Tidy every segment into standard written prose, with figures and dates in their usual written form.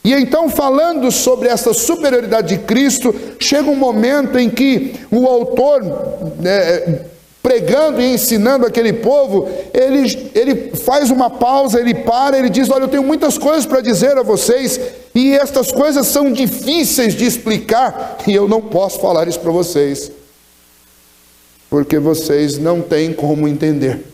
E então, falando sobre essa superioridade de Cristo, chega um momento em que o autor, pregando e ensinando aquele povo, ele faz uma pausa, ele para, ele diz: olha, eu tenho muitas coisas para dizer a vocês, e estas coisas são difíceis de explicar, e eu não posso falar isso para vocês, porque vocês não têm como entender.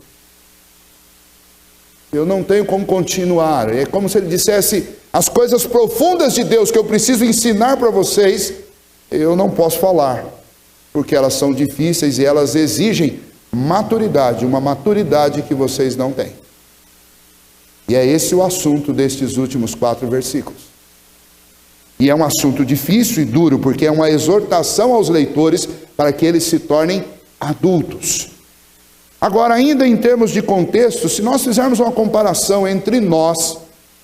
Eu não tenho como continuar. É como se ele dissesse: as coisas profundas de Deus que eu preciso ensinar para vocês, eu não posso falar, porque elas são difíceis e elas exigem maturidade, uma maturidade que vocês não têm. E é esse o assunto destes últimos 4 versículos. E é um assunto difícil e duro, porque é uma exortação aos leitores para que eles se tornem adultos. Agora, ainda em termos de contexto, se nós fizermos uma comparação entre nós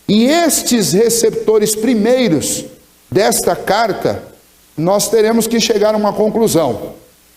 e estes receptores primeiros desta carta, nós teremos que chegar a uma conclusão.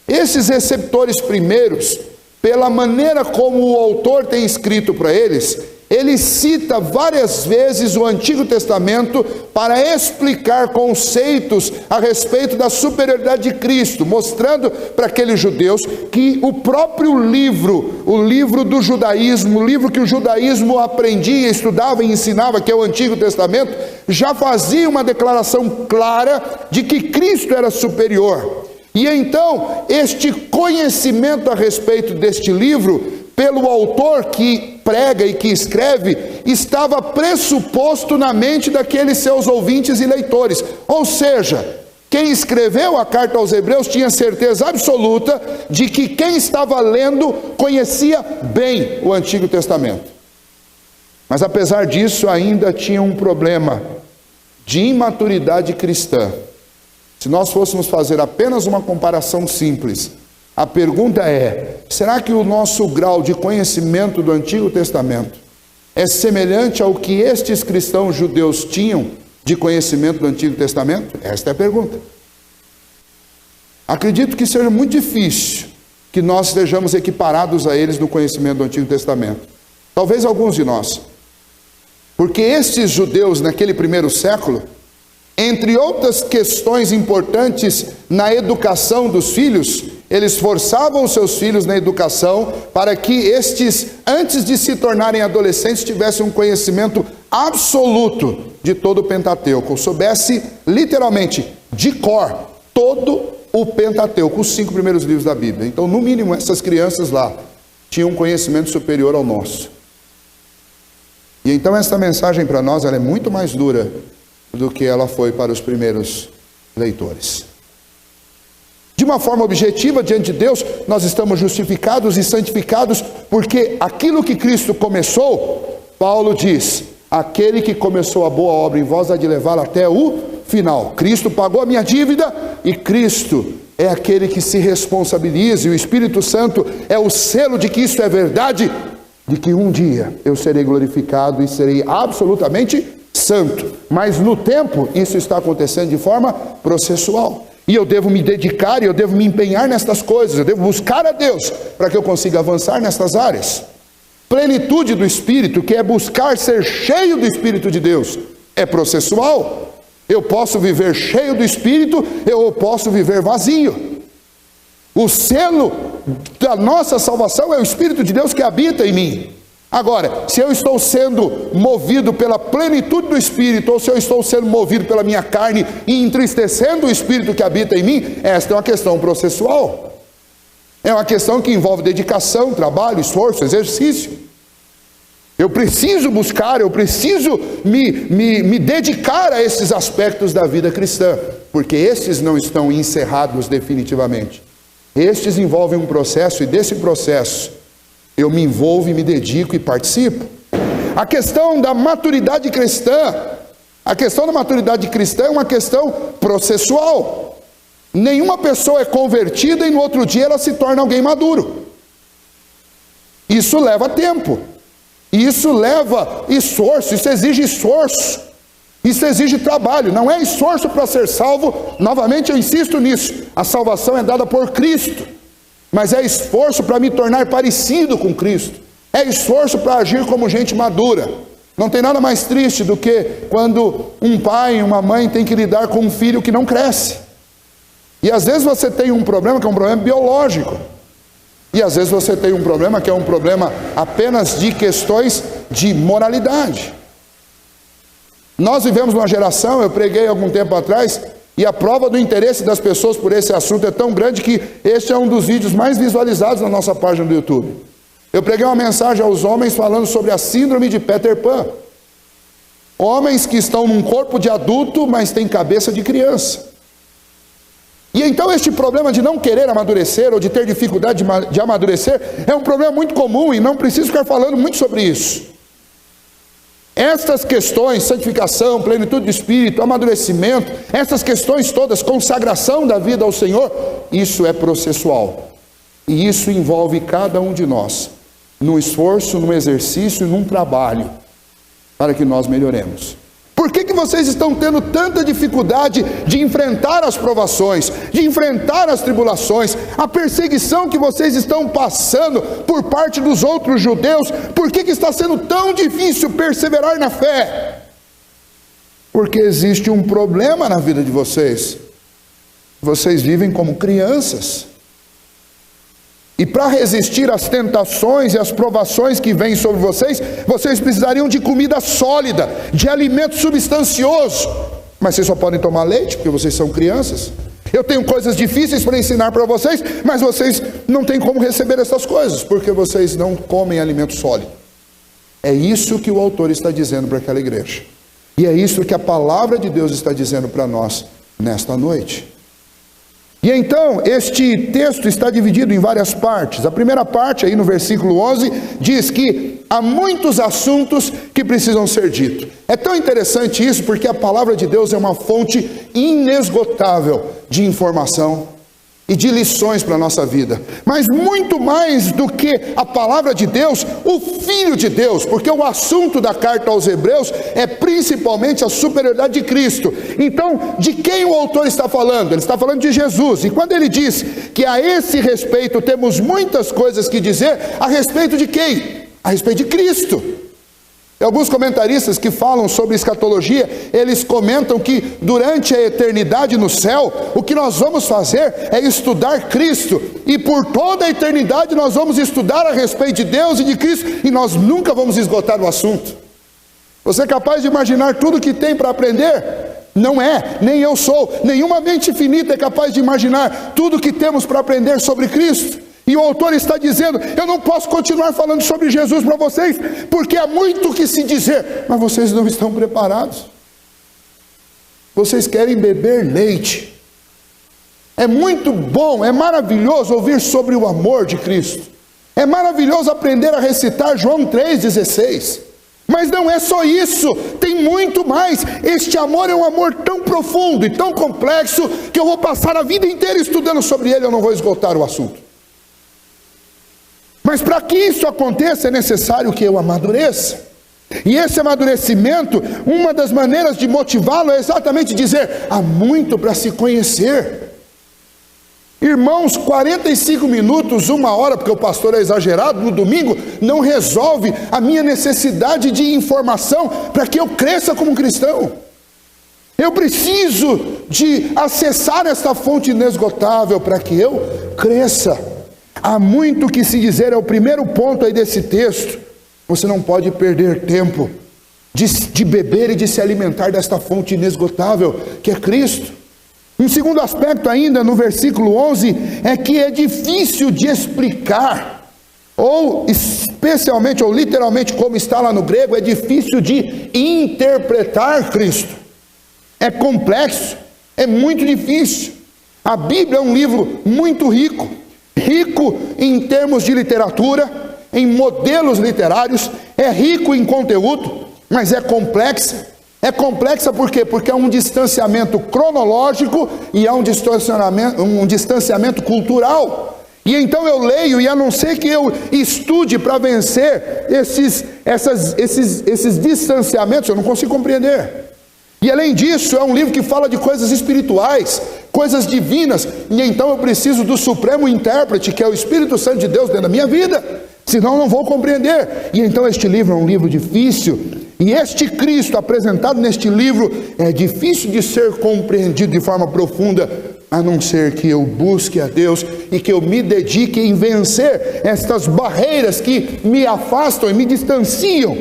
Esses receptores primeiros, pela maneira como o autor tem escrito para eles, ele cita várias vezes o Antigo Testamento para explicar conceitos a respeito da superioridade de Cristo, mostrando para aqueles judeus que o próprio livro, o livro do judaísmo, o livro que o judaísmo aprendia, estudava e ensinava, que é o Antigo Testamento, já fazia uma declaração clara de que Cristo era superior. E então, este conhecimento a respeito deste livro, pelo autor que prega e que escreve, estava pressuposto na mente daqueles seus ouvintes e leitores. Ou seja, quem escreveu a carta aos Hebreus tinha certeza absoluta de que quem estava lendo conhecia bem o Antigo Testamento. Mas apesar disso, ainda tinha um problema de imaturidade cristã. Se nós fôssemos fazer apenas uma comparação simples, a pergunta é: será que o nosso grau de conhecimento do Antigo Testamento é semelhante ao que estes cristãos judeus tinham de conhecimento do Antigo Testamento? Esta é a pergunta. Acredito que seja muito difícil que nós estejamos equiparados a eles no conhecimento do Antigo Testamento. Talvez alguns de nós. Porque estes judeus naquele primeiro século, entre outras questões importantes na educação dos filhos, eles forçavam os seus filhos na educação para que estes, antes de se tornarem adolescentes, tivessem um conhecimento absoluto de todo o Pentateuco, soubesse literalmente de cor todo o Pentateuco, os 5 primeiros livros da Bíblia. Então, no mínimo, essas crianças lá tinham um conhecimento superior ao nosso. E então essa mensagem para nós ela é muito mais dura do que ela foi para os primeiros leitores. De uma forma objetiva, diante de Deus, nós estamos justificados e santificados, porque aquilo que Cristo começou, Paulo diz: aquele que começou a boa obra em vós há de levá-la até o final. Cristo pagou a minha dívida e Cristo é aquele que se responsabiliza, e o Espírito Santo é o selo de que isso é verdade, de que um dia eu serei glorificado e serei absolutamente santo. Mas no tempo isso está acontecendo de forma processual. E eu devo me dedicar, e eu devo me empenhar nestas coisas, eu devo buscar a Deus para que eu consiga avançar nestas áreas. Plenitude do Espírito, que é buscar ser cheio do Espírito de Deus, é processual. Eu posso viver cheio do Espírito, eu posso viver vazio. O selo da nossa salvação é o Espírito de Deus que habita em mim. Agora, se eu estou sendo movido pela plenitude do Espírito, ou se eu estou sendo movido pela minha carne e entristecendo o Espírito que habita em mim, esta é uma questão processual. É uma questão que envolve dedicação, trabalho, esforço, exercício. Eu preciso buscar, eu preciso me dedicar a esses aspectos da vida cristã, porque estes não estão encerrados definitivamente. Estes envolvem um processo, e desse processo eu me envolvo e me dedico e participo. A questão da maturidade cristã, é uma questão processual. Nenhuma pessoa é convertida e no outro dia ela se torna alguém maduro. Isso leva tempo. Isso leva esforço, isso exige esforço. Isso exige trabalho, não é esforço para ser salvo. Novamente eu insisto nisso. A salvação é dada por Cristo. Mas é esforço para me tornar parecido com Cristo. É esforço para agir como gente madura. Não tem nada mais triste do que quando um pai e uma mãe tem que lidar com um filho que não cresce. E às vezes você tem um problema que é um problema biológico. E às vezes você tem um problema que é um problema apenas de questões de moralidade. Nós vivemos numa geração, eu preguei algum tempo atrás, e a prova do interesse das pessoas por esse assunto é tão grande que este é um dos vídeos mais visualizados na nossa página do YouTube. Eu preguei uma mensagem aos homens falando sobre a síndrome de Peter Pan. Homens que estão num corpo de adulto, mas têm cabeça de criança. E então este problema de não querer amadurecer ou de ter dificuldade de amadurecer é um problema muito comum e não preciso ficar falando muito sobre isso. Estas questões, santificação, plenitude do Espírito, amadurecimento, essas questões todas, consagração da vida ao Senhor, isso é processual. E isso envolve cada um de nós, num esforço, num exercício, num trabalho, para que nós melhoremos. Por que vocês estão tendo tanta dificuldade de enfrentar as provações, de enfrentar as tribulações, a perseguição que vocês estão passando por parte dos outros judeus? Por que está sendo tão difícil perseverar na fé? Porque existe um problema na vida de vocês. Vocês vivem como crianças. E para resistir às tentações e às provações que vêm sobre vocês, vocês precisariam de comida sólida, de alimento substancioso. Mas vocês só podem tomar leite, porque vocês são crianças. Eu tenho coisas difíceis para ensinar para vocês, mas vocês não têm como receber essas coisas, porque vocês não comem alimento sólido. É isso que o autor está dizendo para aquela igreja. E é isso que a palavra de Deus está dizendo para nós nesta noite. E então, este texto está dividido em várias partes. A primeira parte, aí no versículo 11, diz que há muitos assuntos que precisam ser ditos. É tão interessante isso, porque a palavra de Deus é uma fonte inesgotável de informação e de lições para a nossa vida. Mas muito mais do que a palavra de Deus, o Filho de Deus, porque o assunto da carta aos Hebreus é principalmente a superioridade de Cristo. Então, de quem o autor está falando? Ele está falando de Jesus. E quando ele diz que a esse respeito temos muitas coisas que dizer, a respeito de quem? A respeito de Cristo. E alguns comentaristas que falam sobre escatologia, eles comentam que durante a eternidade no céu, o que nós vamos fazer é estudar Cristo, e por toda a eternidade nós vamos estudar a respeito de Deus e de Cristo, e nós nunca vamos esgotar o assunto. Você é capaz de imaginar tudo que tem para aprender? Não é, nem eu sou, nenhuma mente finita é capaz de imaginar tudo que temos para aprender sobre Cristo. E o autor está dizendo, eu não posso continuar falando sobre Jesus para vocês, porque há muito o que se dizer, mas vocês não estão preparados. Vocês querem beber leite. É muito bom, é maravilhoso ouvir sobre o amor de Cristo. É maravilhoso aprender a recitar João 3,16. Mas não é só isso, tem muito mais. Este amor é um amor tão profundo e tão complexo, que eu vou passar a vida inteira estudando sobre ele, eu não vou esgotar o assunto. Mas para que isso aconteça é necessário que eu amadureça. E esse amadurecimento, uma das maneiras de motivá-lo é exatamente dizer, há muito para se conhecer. Irmãos, 45 minutos, 1 hora, porque o pastor é exagerado, no domingo, não resolve a minha necessidade de informação para que eu cresça como cristão. Eu preciso de acessar esta fonte inesgotável para que eu cresça. Há muito que se dizer, é o primeiro ponto aí desse texto. Você não pode perder tempo de beber e de se alimentar desta fonte inesgotável que é Cristo. Um segundo aspecto ainda no versículo 11 é que é difícil de explicar, ou especialmente ou literalmente como está lá no grego, é difícil de interpretar Cristo. É complexo, é muito difícil. A Bíblia é um livro muito rico em termos de literatura, em modelos literários, é rico em conteúdo, mas é complexa. É complexa por quê? Porque há um distanciamento cronológico e há um distanciamento cultural. E então eu leio, e a não ser que eu estude para vencer esses distanciamentos, eu não consigo compreender. E além disso, é um livro que fala de coisas espirituais, coisas divinas, e então eu preciso do supremo intérprete, que é o Espírito Santo de Deus dentro da minha vida, senão eu não vou compreender. E então este livro é um livro difícil, E este Cristo apresentado neste livro é difícil de ser compreendido de forma profunda, a não ser que eu busque a Deus e que eu me dedique em vencer estas barreiras que me afastam e me distanciam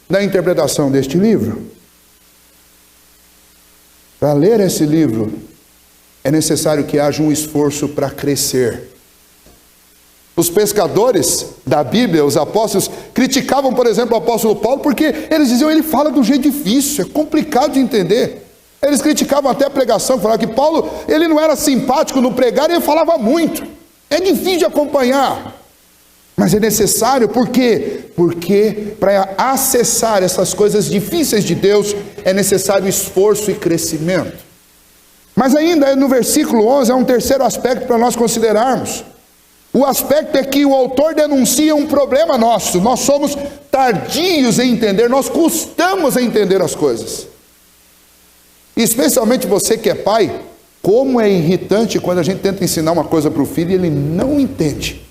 da interpretação deste livro. Para ler esse livro, é necessário que haja um esforço para crescer. Os pescadores da Bíblia, os apóstolos, criticavam, por exemplo, o apóstolo Paulo, porque eles diziam, ele fala de um jeito difícil, é complicado de entender. Eles criticavam até a pregação, falavam que Paulo, ele não era simpático no pregar, ele falava muito. É difícil de acompanhar. Mas é necessário, por quê? Porque para acessar essas coisas difíceis de Deus, é necessário esforço e crescimento. Mas ainda no versículo 11, há um terceiro aspecto para nós considerarmos. O aspecto é que o autor denuncia um problema nosso. Nós somos tardios em entender, nós custamos a entender as coisas. Especialmente você que é pai, como é irritante quando a gente tenta ensinar uma coisa para o filho e ele não entende.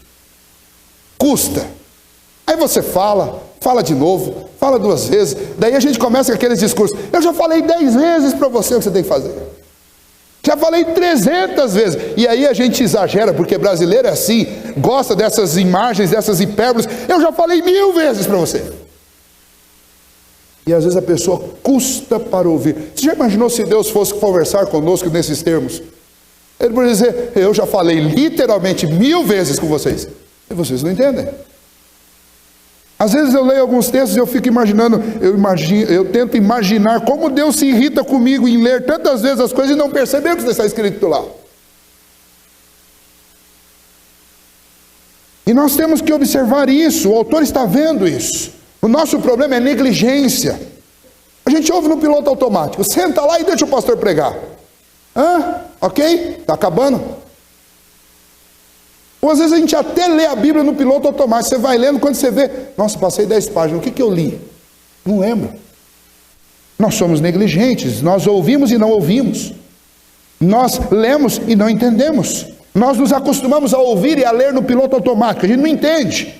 Custa. Aí você fala de novo, fala 2 vezes, daí a gente começa com aqueles discursos. Eu já falei 10 vezes para você o que você tem que fazer. Já falei 300 vezes. E aí a gente exagera, porque brasileiro é assim, gosta dessas imagens, dessas hipérboles. Eu já falei 1000 vezes para você. E às vezes a pessoa custa para ouvir. Você já imaginou se Deus fosse conversar conosco nesses termos? Ele poderia dizer, eu já falei literalmente 1000 vezes com vocês. E vocês não entendem. Às vezes eu leio alguns textos e eu fico imaginando, eu tento imaginar como Deus se irrita comigo em ler tantas vezes as coisas e não perceber o que está escrito lá. E nós temos que observar isso, o autor está vendo isso. O nosso problema é negligência. A gente ouve no piloto automático, senta lá e deixa o pastor pregar. Ok? Está acabando? Ou às vezes a gente até lê a Bíblia no piloto automático. Você vai lendo, quando você vê, nossa, passei 10 páginas, o que eu li? Não lembro. Nós somos negligentes, nós ouvimos e não ouvimos. Nós lemos e não entendemos. Nós nos acostumamos a ouvir e a ler no piloto automático, a gente não entende.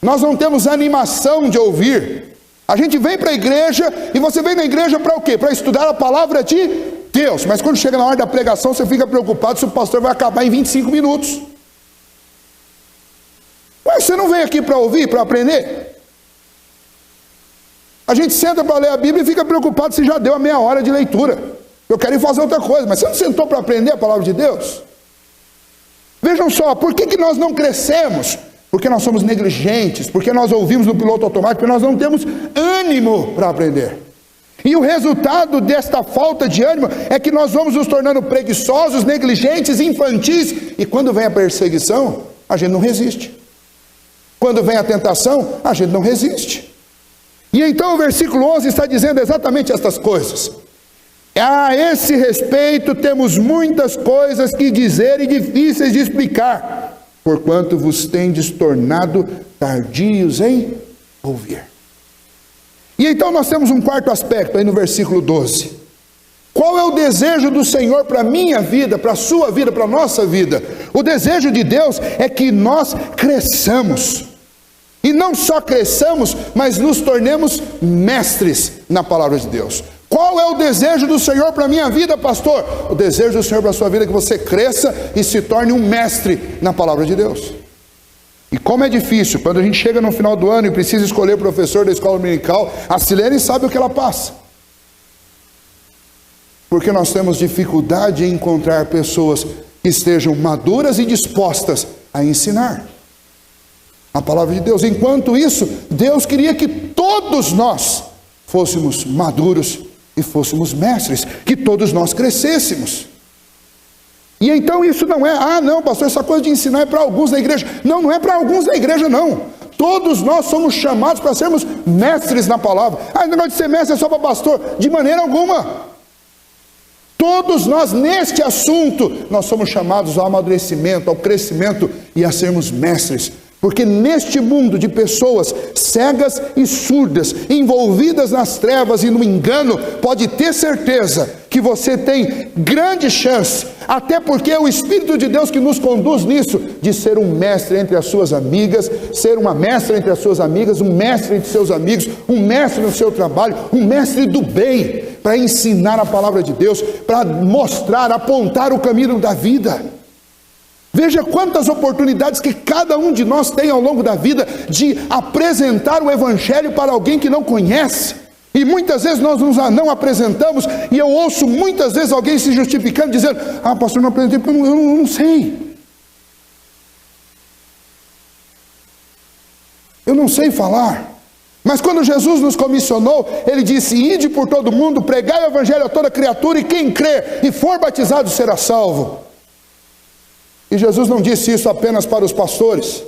Nós não temos animação de ouvir. A gente vem para a igreja, e você vem na igreja para o quê? Para estudar a palavra de Deus. Mas quando chega na hora da pregação, você fica preocupado se o pastor vai acabar em 25 minutos. Mas você não veio aqui para ouvir, para aprender? A gente senta para ler a Bíblia e fica preocupado se já deu a meia hora de leitura. Eu quero ir fazer outra coisa, mas você não sentou para aprender a palavra de Deus? Vejam só, por que nós não crescemos? Porque nós somos negligentes, porque nós ouvimos no piloto automático, porque nós não temos ânimo para aprender. E o resultado desta falta de ânimo é que nós vamos nos tornando preguiçosos, negligentes, infantis, e quando vem a perseguição, a gente não resiste. Quando vem a tentação, a gente não resiste. E então o versículo 11 está dizendo exatamente estas coisas. A esse respeito temos muitas coisas que dizer e difíceis de explicar, porquanto vos tendes tornado tardios em ouvir. E então nós temos um quarto aspecto aí no versículo 12. Qual é o desejo do Senhor para a minha vida, para a sua vida, para a nossa vida? O desejo de Deus é que nós cresçamos. E não só cresçamos, mas nos tornemos mestres na palavra de Deus. Qual é o desejo do Senhor para a minha vida, pastor? O desejo do Senhor para a sua vida é que você cresça e se torne um mestre na palavra de Deus. E como é difícil, quando a gente chega no final do ano e precisa escolher o professor da escola dominical, a Silene sabe o que ela passa. Porque nós temos dificuldade em encontrar pessoas que estejam maduras e dispostas a ensinar a palavra de Deus. Enquanto isso, Deus queria que todos nós fôssemos maduros e fôssemos mestres, que todos nós crescêssemos. E então isso não é, não, pastor, essa coisa de ensinar é para alguns da igreja. Não, não é para alguns da igreja, não. Todos nós somos chamados para sermos mestres na palavra. O negócio de ser mestre é só para pastor. De maneira alguma. Todos nós, neste assunto, nós somos chamados ao amadurecimento, ao crescimento e a sermos mestres. Porque neste mundo de pessoas cegas e surdas, envolvidas nas trevas e no engano, pode ter certeza que você tem grande chance, até porque é o Espírito de Deus que nos conduz nisso, de ser um mestre entre as suas amigas, ser uma mestra entre as suas amigas, um mestre entre seus amigos, um mestre no seu trabalho, um mestre do bem, para ensinar a palavra de Deus, para mostrar, apontar o caminho da vida. Veja quantas oportunidades que cada um de nós tem ao longo da vida de apresentar o Evangelho para alguém que não conhece. E muitas vezes nós não apresentamos, e eu ouço muitas vezes alguém se justificando, dizendo: ah, pastor, não apresentei porque eu não sei. Eu não sei falar. Mas quando Jesus nos comissionou, Ele disse: ide por todo mundo, pregai o Evangelho a toda criatura, e quem crer e for batizado será salvo. E Jesus não disse isso apenas para os pastores,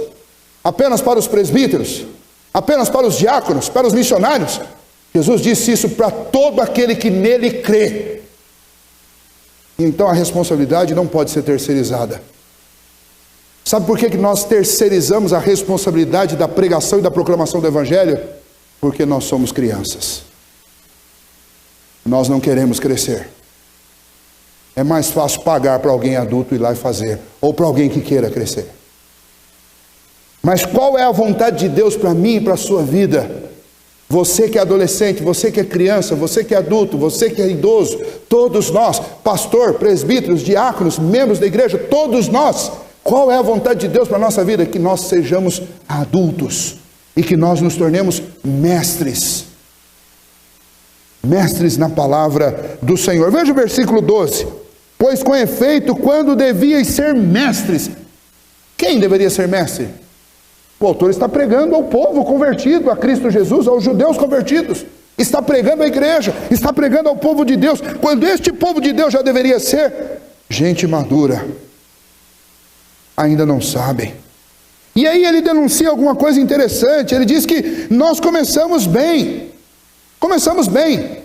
apenas para os presbíteros, apenas para os diáconos, para os missionários. Jesus disse isso para todo aquele que nele crê. E então a responsabilidade não pode ser terceirizada. Sabe por que nós terceirizamos a responsabilidade da pregação e da proclamação do Evangelho? Porque nós somos crianças. Nós não queremos crescer. É mais fácil pagar para alguém adulto ir lá e fazer, ou para alguém que queira crescer. Mas qual é a vontade de Deus para mim e para a sua vida? Você que é adolescente, você que é criança, você que é adulto, você que é idoso, todos nós, pastor, presbíteros, diáconos, membros da igreja, todos nós, qual é a vontade de Deus para a nossa vida? Que nós sejamos adultos e que nós nos tornemos mestres. Mestres na palavra do Senhor. Veja o versículo 12. Pois com efeito, quando devíeis ser mestres. Quem deveria ser mestre? O autor está pregando ao povo convertido a Cristo Jesus, aos judeus convertidos. Está pregando à igreja, está pregando ao povo de Deus. Quando este povo de Deus já deveria ser gente madura. Ainda não sabem. E aí ele denuncia alguma coisa interessante. Ele diz que nós começamos bem. Começamos bem.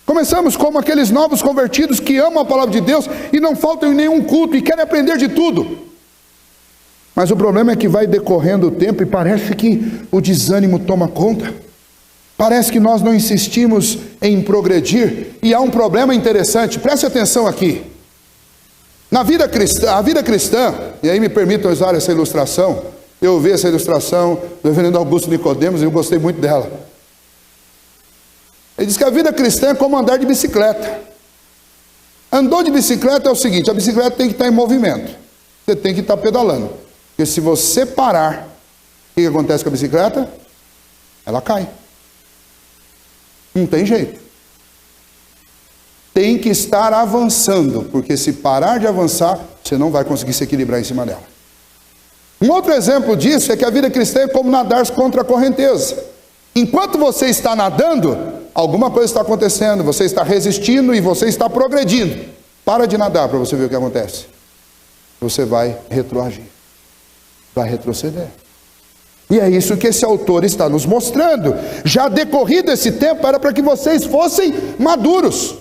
Começamos como aqueles novos convertidos que amam a palavra de Deus e não faltam em nenhum culto e querem aprender de tudo. Mas o problema é que vai decorrendo o tempo e parece que o desânimo toma conta. Parece que nós não insistimos em progredir. E há um problema interessante, preste atenção aqui. Na vida cristã, a vida cristã, e aí me permitam usar essa ilustração, eu vi essa ilustração do reverendo Augusto Nicodemos e eu gostei muito dela. Ele diz que a vida cristã é como andar de bicicleta. Andou de bicicleta é o seguinte: a bicicleta tem que estar em movimento. Você tem que estar pedalando. Porque se você parar, o que acontece com a bicicleta? Ela cai. Não tem jeito. Tem que estar avançando, porque se parar de avançar, você não vai conseguir se equilibrar em cima dela. Um outro exemplo disso é que a vida cristã é como nadar contra a correnteza. Enquanto você está nadando, alguma coisa está acontecendo, você está resistindo e você está progredindo. Para de nadar para você ver o que acontece. Você vai retroagir, vai retroceder. E é isso que esse autor está nos mostrando. Já decorrido esse tempo, era para que vocês fossem maduros.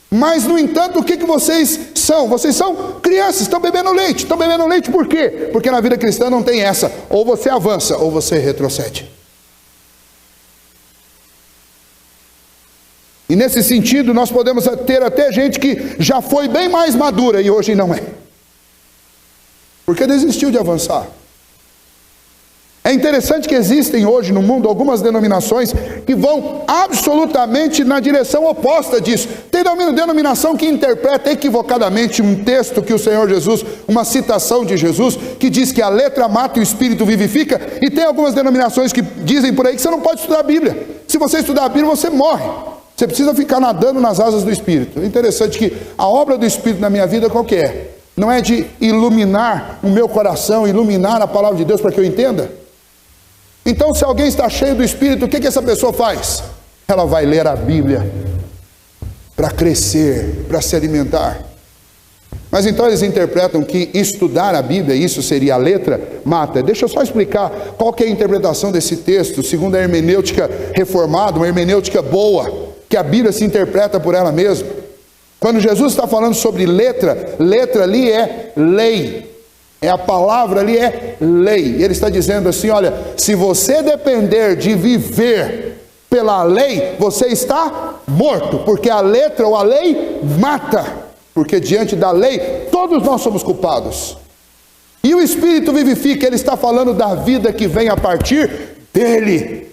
Mas, no entanto, o que vocês são? Vocês são crianças, estão bebendo leite. Estão bebendo leite por quê? Porque na vida cristã não tem essa. Ou você avança, ou você retrocede. E nesse sentido, nós podemos ter até gente que já foi bem mais madura e hoje não é. Porque desistiu de avançar. É interessante que existem hoje no mundo algumas denominações que vão absolutamente na direção oposta disso. Tem denominação que interpreta equivocadamente um texto que o Senhor Jesus, uma citação de Jesus, que diz que a letra mata e o espírito vivifica, e tem algumas denominações que dizem por aí que você não pode estudar a Bíblia. Se você estudar a Bíblia, você morre. Você precisa ficar nadando nas asas do Espírito. É interessante que a obra do Espírito na minha vida qual que é? Não é de iluminar o meu coração, iluminar a palavra de Deus para que eu entenda? Então, se alguém está cheio do Espírito, o que essa pessoa faz? Ela vai ler a Bíblia para crescer, para se alimentar. Mas então eles interpretam que estudar a Bíblia, isso seria a letra, mata. Deixa eu só explicar qual que é a interpretação desse texto, segundo a hermenêutica reformada, uma hermenêutica boa, que a Bíblia se interpreta por ela mesma. Quando Jesus está falando sobre letra, letra ali é lei. A palavra ali é lei. Ele está dizendo assim, olha, se você depender de viver pela lei, você está morto, porque a letra ou a lei mata, porque diante da lei todos nós somos culpados. E o Espírito vivifica, ele está falando da vida que vem a partir dele.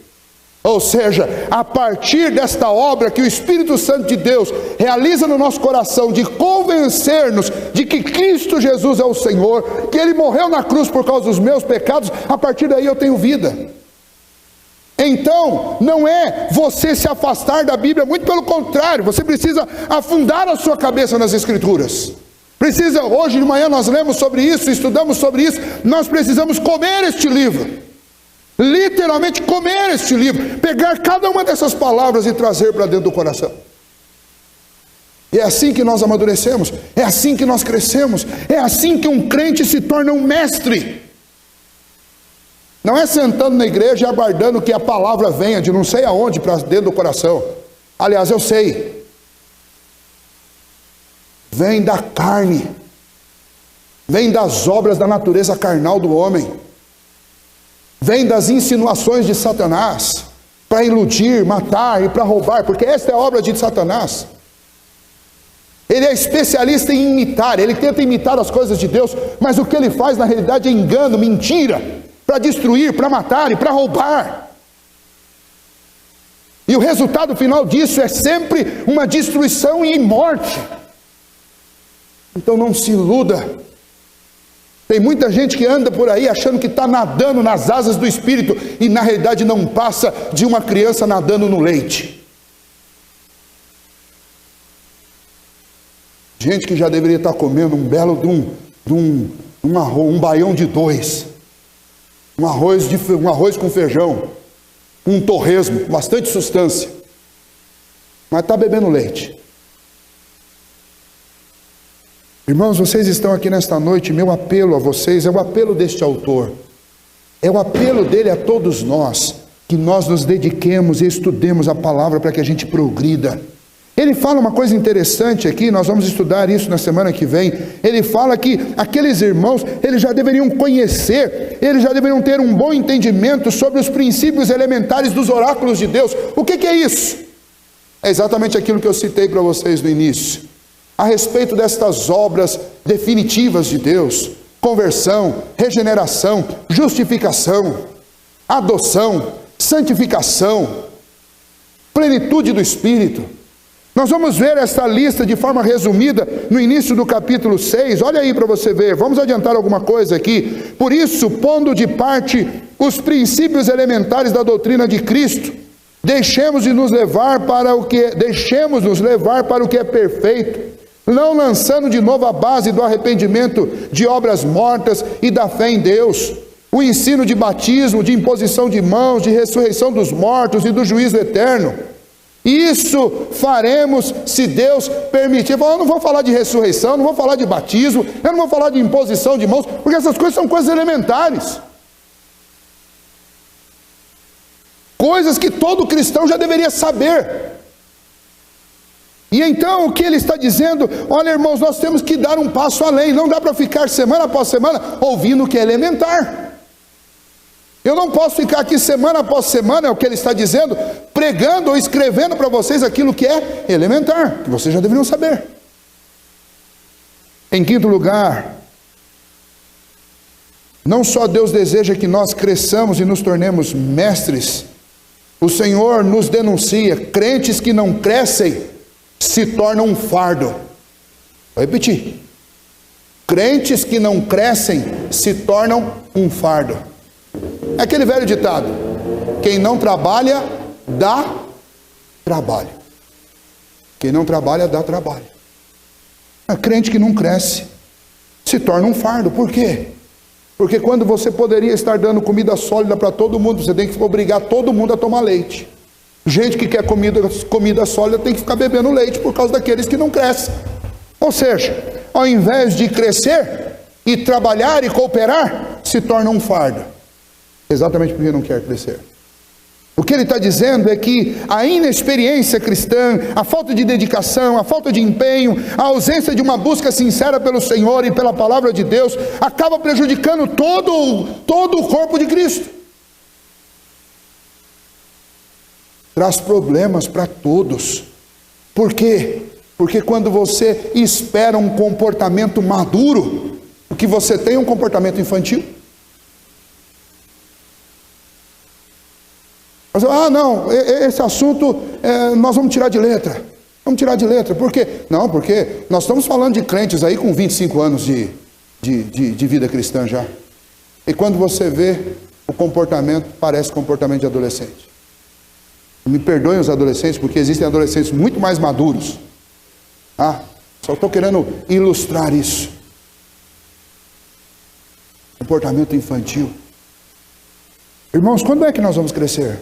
Ou seja, a partir desta obra que o Espírito Santo de Deus realiza no nosso coração, de convencer-nos de que Cristo Jesus é o Senhor, que Ele morreu na cruz por causa dos meus pecados, a partir daí eu tenho vida. Então, não é você se afastar da Bíblia, muito pelo contrário, você precisa afundar a sua cabeça nas Escrituras. Hoje de manhã nós lemos sobre isso, estudamos sobre isso, nós precisamos comer este livro. Literalmente comer este livro, pegar cada uma dessas palavras e trazer para dentro do coração. É assim que nós amadurecemos, é assim que nós crescemos, é assim que um crente se torna um mestre. Não é sentando na igreja e aguardando que a palavra venha de não sei aonde para dentro do coração. Aliás, eu sei. Vem da carne, vem das obras da natureza carnal do homem. Vem das insinuações de Satanás, para iludir, matar e para roubar, porque esta é a obra de Satanás. Ele é especialista em imitar, ele tenta imitar as coisas de Deus, mas o que ele faz na realidade é engano, mentira, para destruir, para matar e para roubar. E o resultado final disso é sempre uma destruição e morte. Então não se iluda. Tem muita gente que anda por aí achando que está nadando nas asas do Espírito e na realidade não passa de uma criança nadando no leite. Gente que já deveria estar comendo um belo um baião de dois, um arroz com feijão, um torresmo, bastante substância, mas está bebendo leite. Irmãos, vocês estão aqui nesta noite, meu apelo a vocês é o apelo deste autor, é o apelo dele a todos nós, que nós nos dediquemos e estudemos a palavra para que a gente progrida. Ele fala uma coisa interessante aqui, nós vamos estudar isso na semana que vem. Ele fala que aqueles irmãos, eles já deveriam conhecer, eles já deveriam ter um bom entendimento sobre os princípios elementares dos oráculos de Deus. O que é isso? É exatamente aquilo que eu citei para vocês no início. A respeito destas obras definitivas de Deus: conversão, regeneração, justificação, adoção, santificação, plenitude do Espírito. Nós vamos ver esta lista de forma resumida no início do capítulo 6. Olha aí para você ver, vamos adiantar alguma coisa aqui. Por isso, pondo de parte os princípios elementares da doutrina de Cristo, deixemos-nos levar para o que é perfeito, não lançando de novo a base do arrependimento de obras mortas e da fé em Deus, o ensino de batismo, de imposição de mãos, de ressurreição dos mortos e do juízo eterno. Isso faremos se Deus permitir. Eu não vou falar de ressurreição, não vou falar de batismo, eu não vou falar de imposição de mãos, porque essas coisas são coisas elementares, coisas que todo cristão já deveria saber. E então o que ele está dizendo? Olha, irmãos, nós temos que dar um passo além. Não dá para ficar semana após semana ouvindo o que é elementar. Eu não posso ficar aqui semana após semana, é o que ele está dizendo, pregando ou escrevendo para vocês aquilo que é elementar, que vocês já deveriam saber. Em quinto lugar, não só Deus deseja que nós cresçamos e nos tornemos mestres, o Senhor nos denuncia: crentes que não crescem se tornam um fardo. Vou repetir: crentes que não crescem se tornam um fardo. É aquele velho ditado: quem não trabalha, dá trabalho. Quem não trabalha, dá trabalho. A crente que não cresce se torna um fardo. Por quê? Porque quando você poderia estar dando comida sólida para todo mundo, você tem que obrigar todo mundo a tomar leite. Gente que quer comida sólida tem que ficar bebendo leite por causa daqueles que não crescem. Ou seja, ao invés de crescer e trabalhar e cooperar, se torna um fardo. Exatamente porque não quer crescer. O que ele está dizendo é que a inexperiência cristã, a falta de dedicação, a falta de empenho, a ausência de uma busca sincera pelo Senhor e pela palavra de Deus, acaba prejudicando todo o corpo de Cristo. Traz problemas para todos. Por quê? Porque quando você espera um comportamento maduro, o que você tem é um comportamento infantil. Não, esse assunto nós vamos tirar de letra. Vamos tirar de letra. Por quê? Não, porque nós estamos falando de crentes aí com 25 anos de vida cristã já. E quando você vê, o comportamento parece comportamento de adolescente. Me perdoem os adolescentes, porque existem adolescentes muito mais maduros. Só estou querendo ilustrar isso. Comportamento infantil. Irmãos, quando é que nós vamos crescer?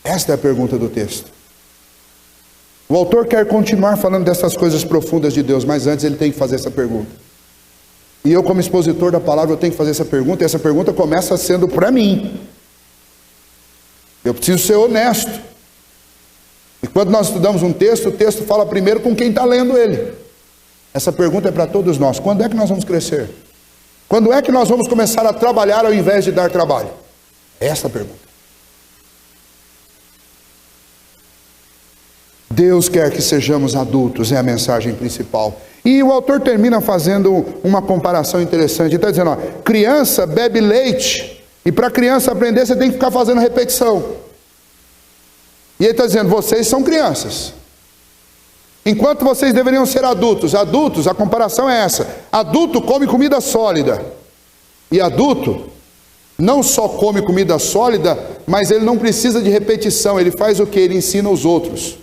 Esta é a pergunta do texto. O autor quer continuar falando dessas coisas profundas de Deus, mas antes ele tem que fazer essa pergunta. E eu, como expositor da palavra, eu tenho que fazer essa pergunta, e essa pergunta começa sendo para mim. Eu preciso ser honesto. E quando nós estudamos um texto, o texto fala primeiro com quem está lendo ele. Essa pergunta é para todos nós. Quando é que nós vamos crescer? Quando é que nós vamos começar a trabalhar ao invés de dar trabalho? Essa é a pergunta. Deus quer que sejamos adultos, é a mensagem principal. E o autor termina fazendo uma comparação interessante. Ele está dizendo, criança bebe leite, e para a criança aprender você tem que ficar fazendo repetição. E ele está dizendo, vocês são crianças. Enquanto vocês deveriam ser adultos. Adultos, a comparação é essa. Adulto come comida sólida. E adulto não só come comida sólida, mas ele não precisa de repetição. Ele faz o que? Ele ensina os outros.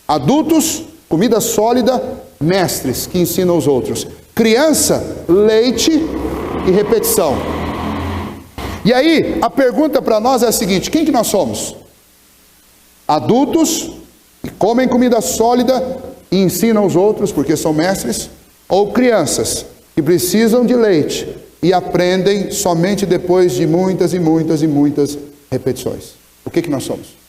Adultos, comida sólida, mestres que ensinam os outros. Criança, leite e repetição. E aí, a pergunta para nós é a seguinte: quem que nós somos? Adultos que comem comida sólida e ensinam os outros porque são mestres? Ou crianças que precisam de leite e aprendem somente depois de muitas e muitas e muitas repetições? O que que nós somos?